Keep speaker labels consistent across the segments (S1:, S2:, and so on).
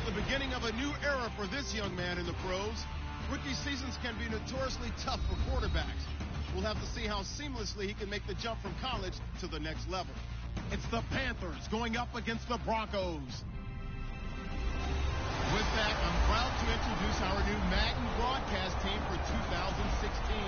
S1: the beginning of a new era for this young man in the pros. Rookie seasons can be notoriously tough for quarterbacks. We'll have to see how seamlessly he can make the jump from college to the next level. It's the Panthers going up against the Broncos. With that, I'm proud to introduce our new Madden broadcast team for 2016.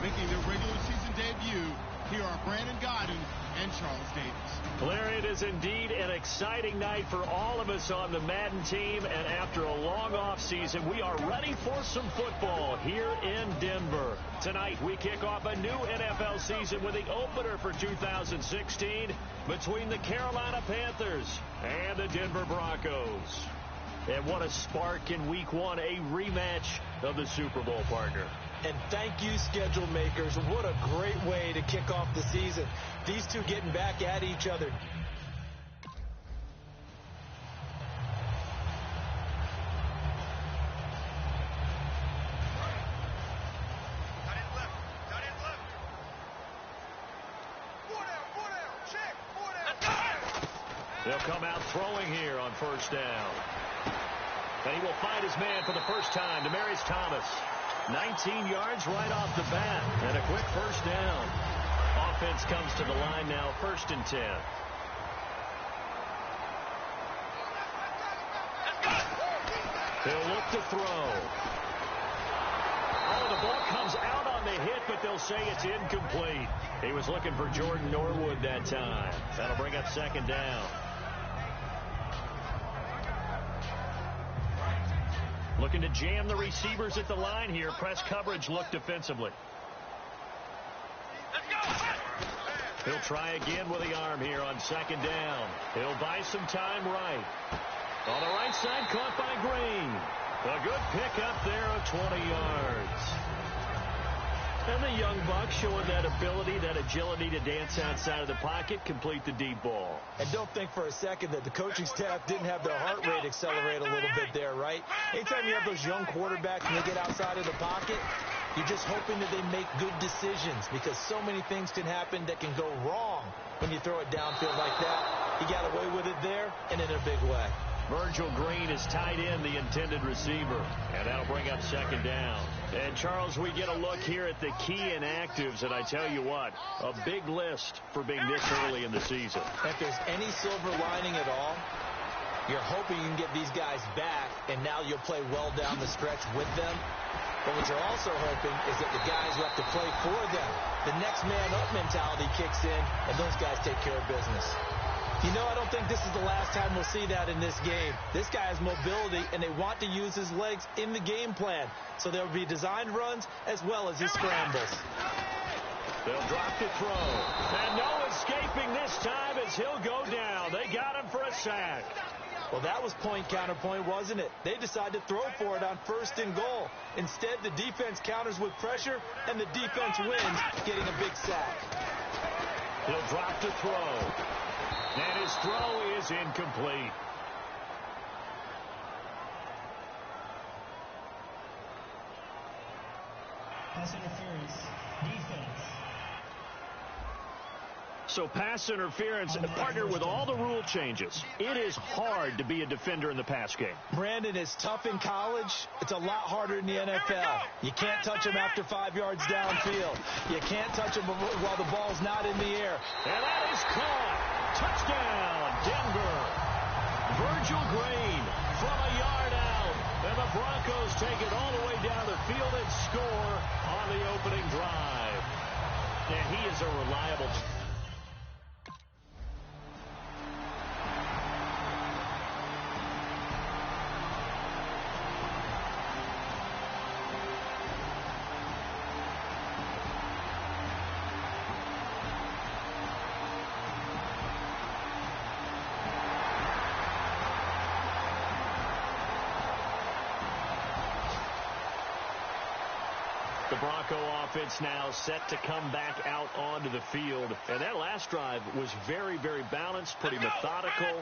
S1: Making their regular season debut, here are Brandon Godden and Charles Davis.
S2: Blair, it is indeed an exciting night for all of us on the Madden team, and after a long offseason, we are ready for some football here in Denver. Tonight, we kick off a new NFL season with the opener for 2016 between the Carolina Panthers and the Denver Broncos. And what a spark in Week 1, a rematch of the Super Bowl partner.
S3: And thank you, schedule makers. What a great way to kick off the season. These two getting back at each other.
S2: They'll come out throwing here on first down. And he will find his man for the first time, Demaryius Thomas. 19 yards right off the bat, and a quick first down. Offense comes to the line now, 1st and 10. He'll look to throw. Oh, the ball comes out on the hit, but they'll say it's incomplete. He was looking for Jordan Norwood that time. That'll bring up 2nd down. Looking to jam the receivers at the line here. Press coverage look defensively. He'll try again with the arm here on 2nd down. He'll buy some time right. On the right side, caught by Green. A good pickup there of 20 yards. And the young buck showing that ability, that agility to dance outside of the pocket, complete the deep ball.
S3: And don't think for a second that the coaching staff didn't have their heart rate accelerate a little bit there, right? Anytime you have those young quarterbacks and they get outside of the pocket, you're just hoping that they make good decisions, because so many things can happen that can go wrong when you throw it downfield like that. He got away with it there and in a big way.
S2: Virgil Green is tied in, the intended receiver, and that'll bring up 2nd down. And, Charles, we get a look here at the key inactives, and I tell you what, a big list for being this early in the season.
S3: If there's any silver lining at all, you're hoping you can get these guys back, and now you'll play well down the stretch with them. But what you're also hoping is that the guys who have to play for them, the next man up mentality kicks in, and those guys take care of business. You know, I don't think this is the last time we'll see that in this game. This guy has mobility, and they want to use his legs in the game plan. So there will be designed runs as well as his scrambles.
S2: They'll drop to throw. And no escaping this time as he'll go down. They got him for a sack.
S3: Well, that was point counterpoint, wasn't it? They decided to throw for it on 1st and goal. Instead, the defense counters with pressure, and the defense wins, getting a big sack.
S2: He'll drop to throw. And his throw is incomplete.
S4: Pass interference. Defense.
S2: So pass interference, partnered with all the rule changes. It is hard to be a defender in the pass game.
S3: Brandon, is tough in college. It's a lot harder in the NFL. You can't touch him after 5 yards downfield. You can't touch him while the ball's not in the air.
S2: And that is caught. Touchdown, Denver. Virgil Green from a yard out. And the Broncos take it all the way down the field and score on the opening drive. And he is a reliable... The Bronco offense now set to come back out onto the field. And that last drive was very, very balanced, pretty methodical.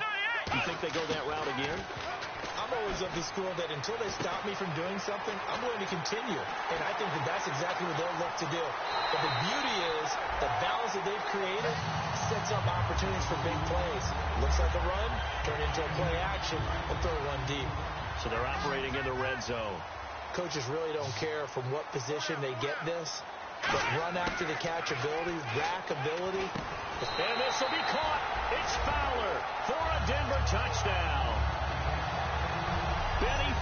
S2: You think they go that route again?
S3: I'm always members of the school that until they stop me from doing something, I'm going to continue. And I think that that's exactly what they'll look to do. But the beauty is the balance that they've created sets up opportunities for big plays. Looks like a run, turn into a play action, and throw one deep.
S2: So they're operating in the red zone.
S3: Coaches really don't care from what position they get this. But run after the catch ability, rack ability.
S2: And this will be caught. It's Fowler for a Denver touchdown. Benny.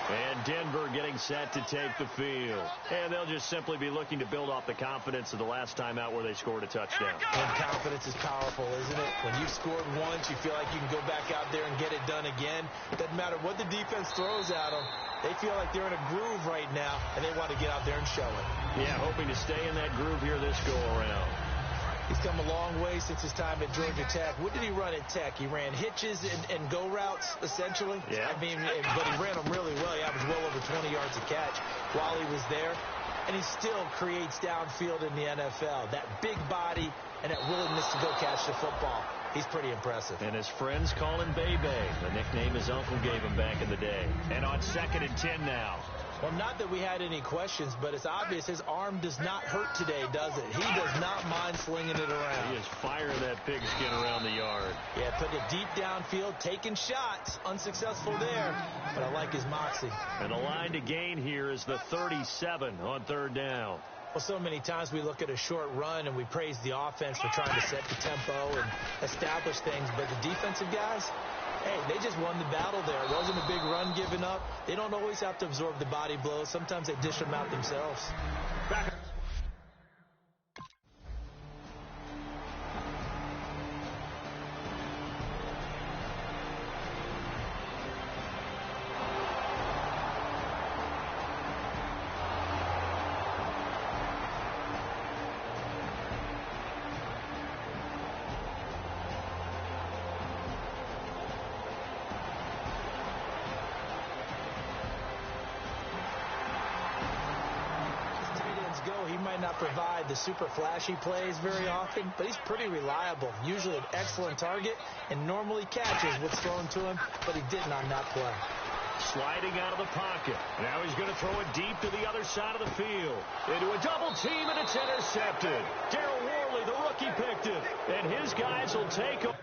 S2: And Denver getting set to take the field. And they'll just simply be looking to build off the confidence of the last time out where they scored a touchdown.
S3: And confidence is powerful, isn't it? When you've scored once, you feel like you can go back out there and get it done again. Doesn't matter what the defense throws at them. They feel like they're in a groove right now, and they want to get out there and show it.
S2: Yeah, hoping to stay in that groove here this go-around.
S3: He's come a long way since his time at Georgia Tech. What did he run at Tech? He ran hitches and go routes, essentially.
S2: Yeah.
S3: I mean, but he ran them really well. He averaged well over 20 yards a catch while he was there. And he still creates downfield in the NFL. That big body and that willingness to go catch the football. He's pretty impressive.
S2: And his friends call him Bebe, the nickname his uncle gave him back in the day. And on 2nd and 10 now.
S3: Well, not that we had any questions, but it's obvious his arm does not hurt today, does it? He does not mind slinging it around.
S2: He is firing that pigskin around the yard.
S3: Yeah, putting it deep downfield, taking shots. Unsuccessful there, but I like his moxie.
S2: And the line to gain here is the 37 on 3rd down.
S3: Well, so many times we look at a short run and we praise the offense for trying to set the tempo and establish things, but the defensive guys, hey, they just won the battle there. It wasn't a big run given up. They don't always have to absorb the body blows. Sometimes they dish them out themselves.
S2: Back.
S3: He might not provide the super flashy plays very often, but he's pretty reliable. Usually an excellent target and normally catches what's thrown to him, but he didn't on that play.
S2: Sliding out of the pocket. Now he's going to throw it deep to the other side of the field. Into a double team, and it's intercepted. Darryl Worley, the rookie, picked it. And his guys will take him.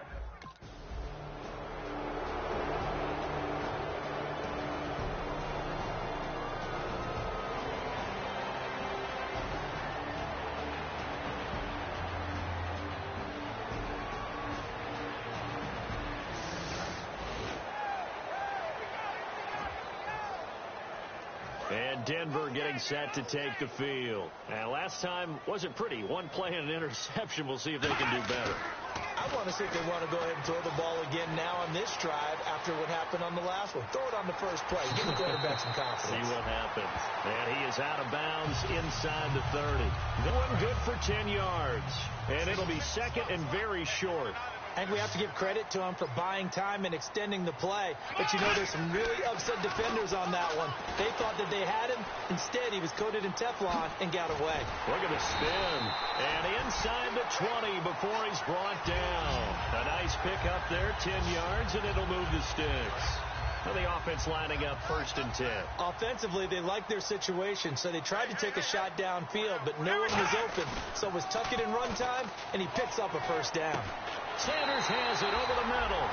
S2: And Denver getting set to take the field. And last time wasn't pretty. One play and an interception. We'll see if they can do better.
S3: I want to see if they want to go ahead and throw the ball again now on this drive after what happened on the last one. Throw it on the first play. Give the quarterback some confidence.
S2: See what happens. And he is out of bounds inside the 30. Going good for 10 yards. And it'll be 2nd and very short.
S3: I think we have to give credit to him for buying time and extending the play. But, you know, there's some really upset defenders on that one. They thought that they had him. Instead, he was coated in Teflon and got away.
S2: Look at the spin. And inside the 20 before he's brought down. A nice pick up there, 10 yards, and it'll move the sticks. And the offense lining up 1st and 10.
S3: Offensively, they liked their situation, so they tried to take a shot downfield, but no one was open. So it was tuck it in run time, and he picks up a 1st down.
S2: Sanders has it over the middle.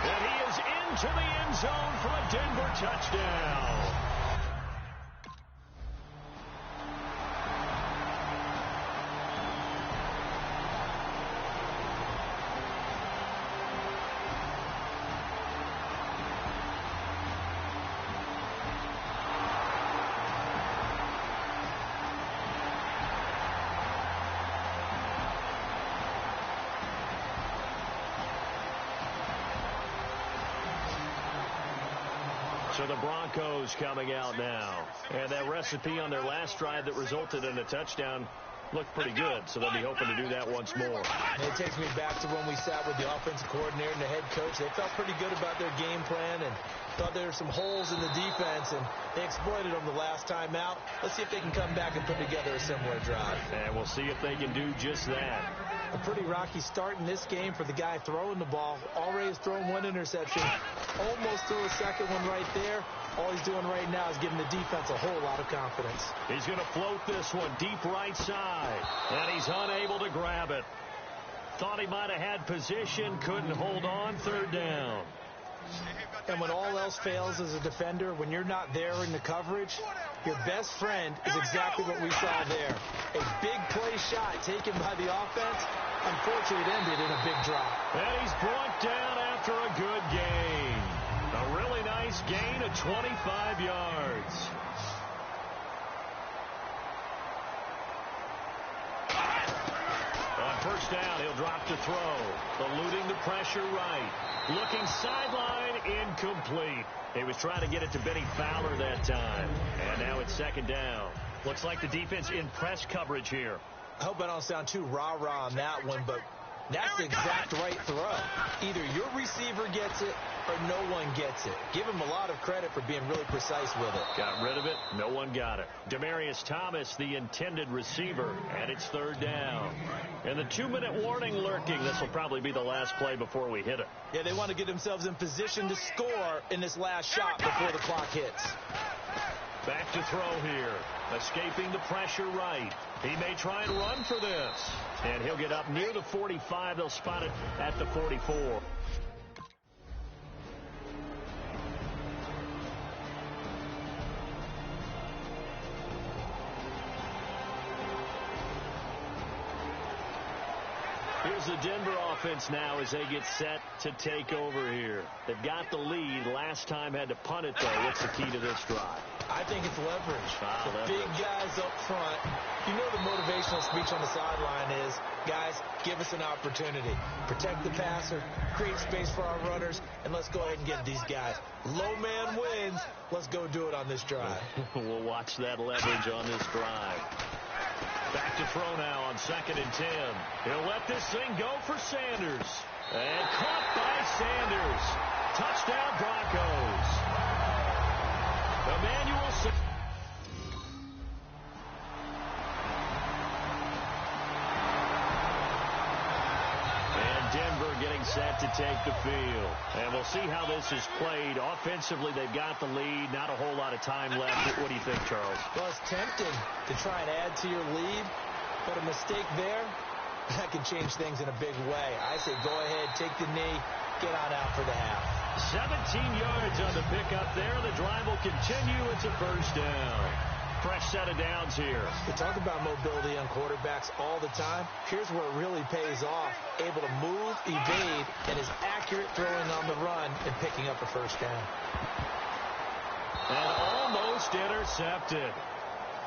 S2: And he is into the end zone for a Denver touchdown. So the Broncos coming out now. And that recipe on their last drive that resulted in a touchdown looked pretty good, so they'll be hoping to do that once more.
S3: And it takes me back to when we sat with the offensive coordinator and the head coach. They felt pretty good about their game plan and thought there were some holes in the defense, and they exploited them the last time out. Let's see if they can come back and put together a similar drive.
S2: And we'll see if they can do just that.
S3: A pretty rocky start in this game for the guy throwing the ball. Already has thrown one interception. Almost threw a second one right there. All he's doing right now is giving the defense a whole lot of confidence.
S2: He's going to float this one deep right side. And he's unable to grab it. Thought he might have had position. Couldn't hold on. Third down.
S3: And when all else fails as a defender, when you're not there in the coverage, your best friend is exactly what we saw there. A big play shot taken by the offense. Unfortunately, it ended in a big drop.
S2: And he's brought down after a good gain. A really nice gain of 25 yards. On first down, he'll drop to throw. Eluding the pressure right. Looking sideline, incomplete. He was trying to get it to Benny Fowler that time. And now it's second down. Looks like the defense in press coverage here.
S3: I hope I don't sound too rah-rah on that one, but that's the exact right throw. Either your receiver gets it or no one gets it. Give him a lot of credit for being really precise with it.
S2: Got rid of it. No one got it. Demaryius Thomas, the intended receiver, and it's third down. And the 2-minute warning lurking. This will probably be the last play before we hit it.
S3: Yeah, they want to get themselves in position to score in this last shot before the clock hits.
S2: Back to throw here. Escaping the pressure right. He may try and run for this. And he'll get up near the 45. They'll spot it at the 44. Here's the Denver offense now as they get set to take over here. They've got the lead. Last time had to punt it, though. What's the key to this drive?
S3: I think it's leverage.
S2: Leverage.
S3: Big guys up front. You know the motivational speech on the sideline is, guys, give us an opportunity. Protect the passer, create space for our runners, and let's go ahead and get these guys. Low man wins. Let's go do it on this drive.
S2: We'll watch that leverage on this drive. Back to throw now on 2nd and 10. He'll let this thing go for Sanders. And caught by Sanders. Touchdown Broncos. Emmanuel Sanders. Denver getting set to take the field. And we'll see how this is played. Offensively, they've got the lead. Not a whole lot of time left. What do you think, Charles?
S3: Well, it's tempting to try and add to your lead, but a mistake there, that can change things in a big way. I say go ahead, take the knee, get on out for the half.
S2: 17 yards on the pickup there. The drive will continue. It's a first down. Fresh set of downs here.
S3: We talk about mobility on quarterbacks all the time. Here's where it really pays off. Able to move, evade, and is accurate throwing on the run and picking up a first down.
S2: And almost intercepted.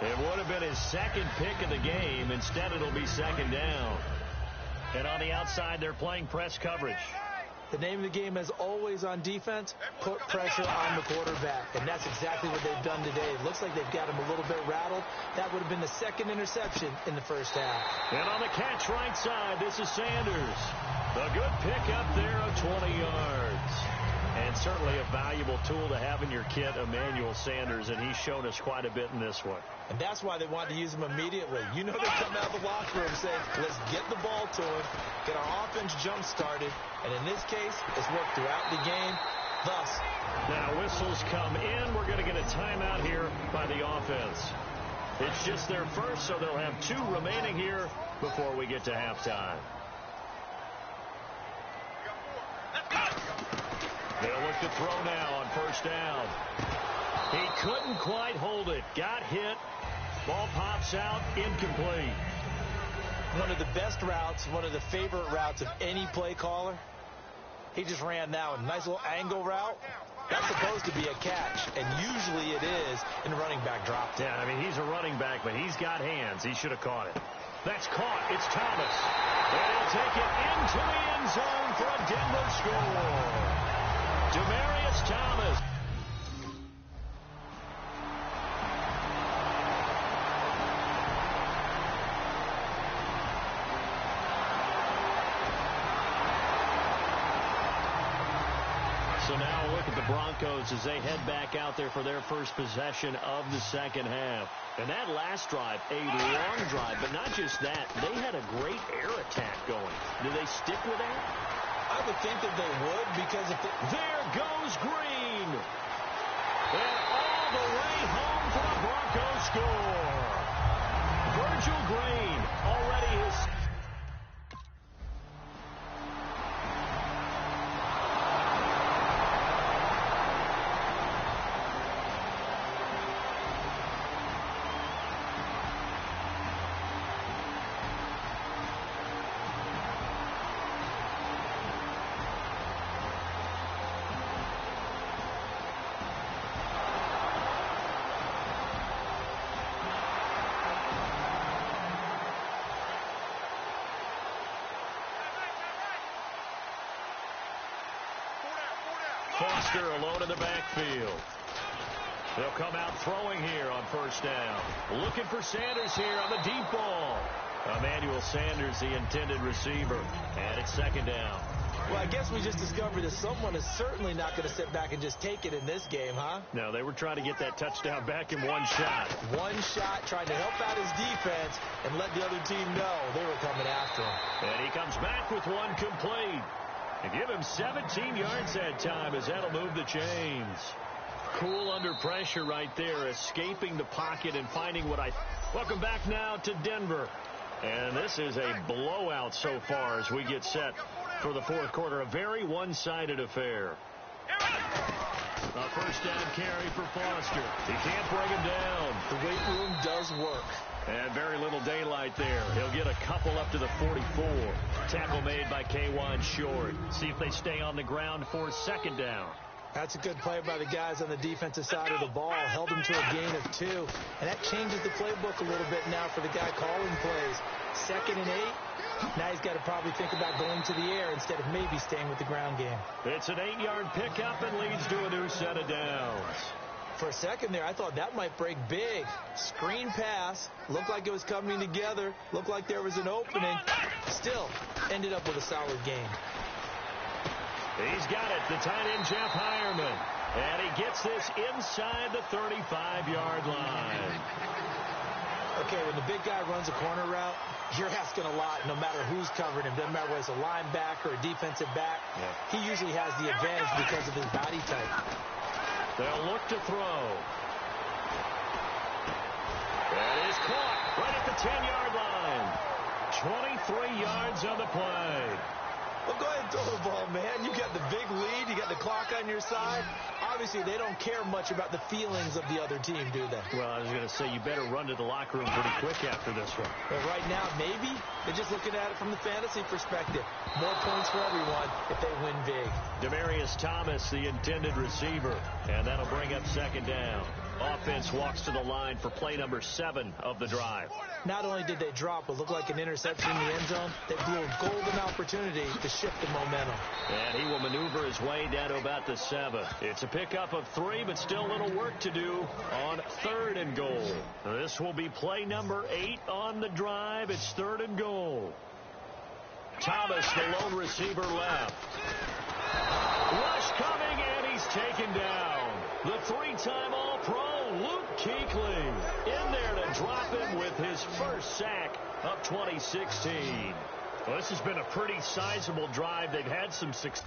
S2: It would have been his second pick of the game. Instead, it'll be second down. And on the outside, they're playing press coverage.
S3: The name of the game, as always on defense, put pressure on the quarterback. And that's exactly what they've done today. It looks like they've got him a little bit rattled. That would have been the second interception in the first half.
S2: And on the catch right side, this is Sanders. A good pickup there of 20 yards. And certainly a valuable tool to have in your kit, Emmanuel Sanders, and he's shown us quite a bit in this one.
S3: And that's why they wanted to use him immediately. You know they come out of the locker room saying, let's get the ball to him, get our offense jump-started, and in this case, it's worked throughout the game. Thus,
S2: now whistles come in. We're going to get a timeout here by the offense. It's just their first, so they'll have 2 remaining here before we get to halftime. They'll look to throw now on first down. He couldn't quite hold it. Got hit. Ball pops out. Incomplete.
S3: One of the best routes, one of the favorite routes of any play caller. He just ran that one. Nice little angle route. That's supposed to be a catch, and usually it is in running back drop.
S2: Yeah, I mean, he's a running back, but he's got hands. He should have caught it. That's caught. It's Thomas. And he'll take it into the end zone for a Denver score. Demaryius Thomas. So now look at the Broncos as they head back out there for their first possession of the second half. And that last drive, a long drive, but not just that. They had a great air attack going. Do they stick with that?
S3: I would think that they would, because if they...
S2: There goes Green. And all the way home for the Broncos score. Virgil Green already his... Foster alone in the backfield. They'll come out throwing here on first down. Looking for Sanders here on the deep ball. Emmanuel Sanders, the intended receiver. And it's second down.
S3: Well, I guess we just discovered that someone is certainly not going to sit back and just take it in this game, huh?
S2: No, they were trying to get that touchdown back in one shot.
S3: One shot, trying to help out his defense and let the other team know they were coming after him.
S2: And he comes back with one complete. And give him 17 yards that time as that'll move the chains. Cool under pressure right there, escaping the pocket and finding what I... Welcome back now to Denver. And this is a blowout so far as we get set for the fourth quarter. A very one-sided affair. A first down carry for Foster. He can't bring him down.
S3: The weight room does work.
S2: And very little daylight there. He'll get a couple up to the 44. Tackle made by K'Wan Short. See if they stay on the ground for second down.
S3: That's a good play by the guys on the defensive side of the ball. Held them to a gain of 2. And that changes the playbook a little bit now for the guy calling plays. 2nd and 8. Now he's got to probably think about going to the air instead of maybe staying with the ground game.
S2: It's an 8-yard pickup and leads to a new set of downs.
S3: For a second there, I thought that might break big. Screen pass. Looked like it was coming together. Looked like there was an opening. Still, ended up with a solid game.
S2: He's got it, the tight end, Jeff Hireman. And he gets this inside the 35-yard line.
S3: Okay, when the big guy runs a corner route, you're asking a lot no matter who's covering him. Doesn't matter whether it's a linebacker or a defensive back. Yeah. He usually has the advantage because of his body type.
S2: They'll look to throw. That is caught right at the 10-yard line. 23 yards on the play.
S3: Well, go ahead and throw the ball, man. You got the big lead. You got the clock on your side. Obviously, they don't care much about the feelings of the other team, do they?
S2: Well, I was going to say, you better run to the locker room pretty quick after this one.
S3: Well, right now, maybe. They're just looking at it from the fantasy perspective. More points for everyone if they win big.
S2: Demaryius Thomas, the intended receiver. And that'll bring up second down. Offense walks to the line for play number 7 of the drive.
S3: Not only did they drop what looked like an interception in the end zone, they blew a golden opportunity to shift the momentum.
S2: And he will maneuver his way down to about the 7. It's a pickup of 3, but still a little work to do on 3rd and goal. This will be play number 8 on the drive. It's 3rd and goal. Thomas, the lone receiver, left. Rush coming, and he's taken down. The 3-time All-Pro, Luke Kuechly, in there to drop him with his first sack of 2016. Well, this has been a pretty sizable drive. They've had some success.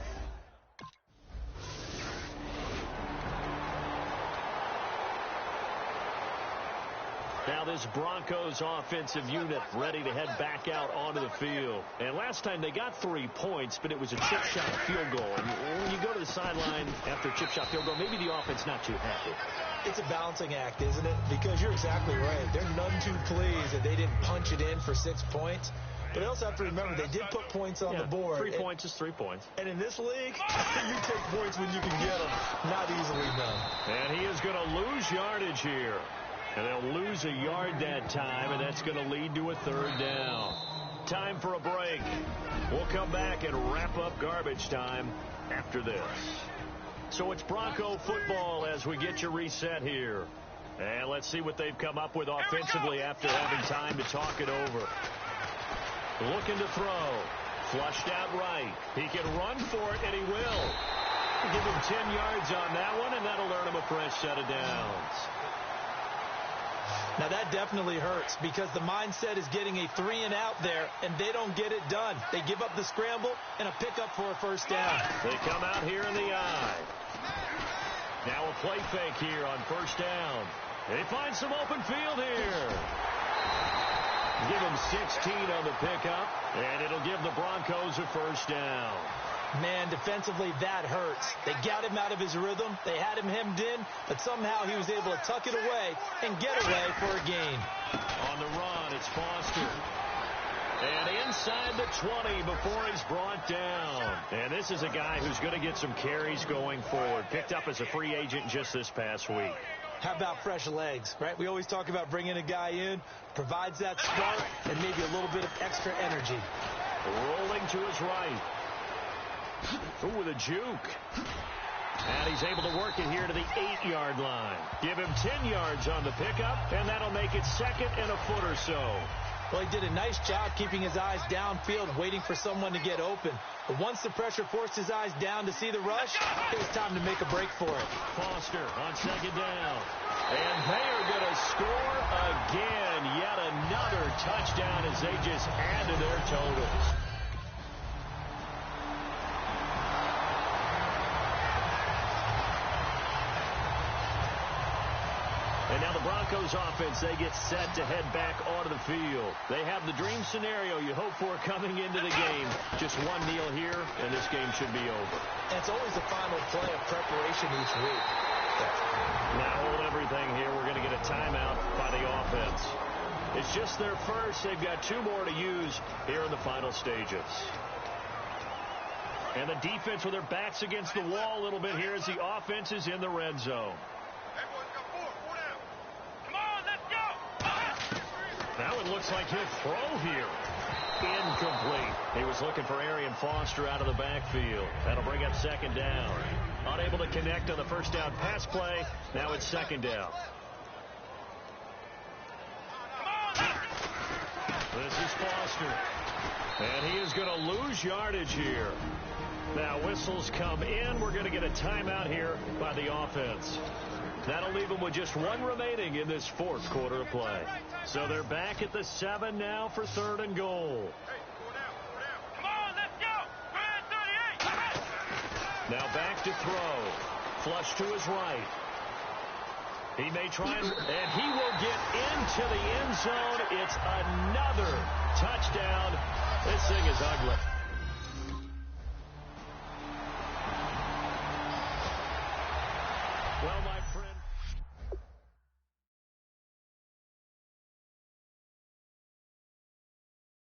S2: Now this Broncos offensive unit ready to head back out onto the field. And last time they got 3 points, but it was a chip shot field goal. And when you go to the sideline after a chip shot field goal, maybe the offense not too happy.
S3: It's a balancing act, isn't it? Because you're exactly right. They're none too pleased that they didn't punch it in for 6 points. But I also have to remember they did put points on the board.
S2: 3 points is 3 points.
S3: And in this league, you take points when you can get them. Not easily done.
S2: And he is going to lose yardage here. And they'll lose a yard that time, and that's going to lead to a 3rd down. Time for a break. We'll come back and wrap up garbage time after this. So it's Bronco football as we get you reset here. And let's see what they've come up with offensively after having time to talk it over. Looking to throw. Flushed out right. He can run for it, and he will. Give him 10 yards on that one, and that'll earn him a fresh set of downs.
S3: Now, that definitely hurts because the mindset is getting a 3-and-out there, and they don't get it done. They give up the scramble and a pickup for a first down.
S2: They come out here in the eye. Now a play fake here on first down. They find some open field here. Give him 16 on the pickup, and it'll give the Broncos a first down.
S3: Man, defensively, that hurts. They got him out of his rhythm. They had him hemmed in, but somehow he was able to tuck it away and get away for a gain.
S2: On the run, it's Foster. And inside the 20 before he's brought down. And this is a guy who's going to get some carries going forward. Picked up as a free agent just this past week.
S3: How about fresh legs, right? We always talk about bringing a guy in, provides that spark and maybe a little bit of extra energy.
S2: Rolling to his right. Ooh, with a juke. And he's able to work it here to the 8-yard line. Give him 10 yards on the pickup, and that'll make it second and a foot or so.
S3: Well, he did a nice job keeping his eyes downfield, waiting for someone to get open. But once the pressure forced his eyes down to see the rush, it was time to make a break for it.
S2: Foster on second down. And they are going to score again. Yet another touchdown as they just add to their totals. And now the Broncos offense, they get set to head back onto the field. They have the dream scenario you hope for coming into the game. Just one kneel here, and this game should be over.
S3: And it's always the final play of preparation each week.
S2: Now hold everything here. We're going to get a timeout by the offense. It's just their first. They've got 2 more to use here in the final stages. And the defense with their backs against the wall a little bit here as the offense is in the red zone. That one looks like he'll throw here. Incomplete. He was looking for Arian Foster out of the backfield. That'll bring up second down. Unable to connect on the first down pass play. Now it's second down. This is Foster. And he is going to lose yardage here. Now whistles come in. We're going to get a timeout here by the offense. That'll leave them with just 1 remaining in this 4th quarter of play. So they're back at the 7 now for 3rd and goal.
S5: Come on, let's go. Go ahead, 38.
S2: Now back to throw. Flush to his right. He may try and he will get into the end zone. It's another touchdown. This thing is ugly.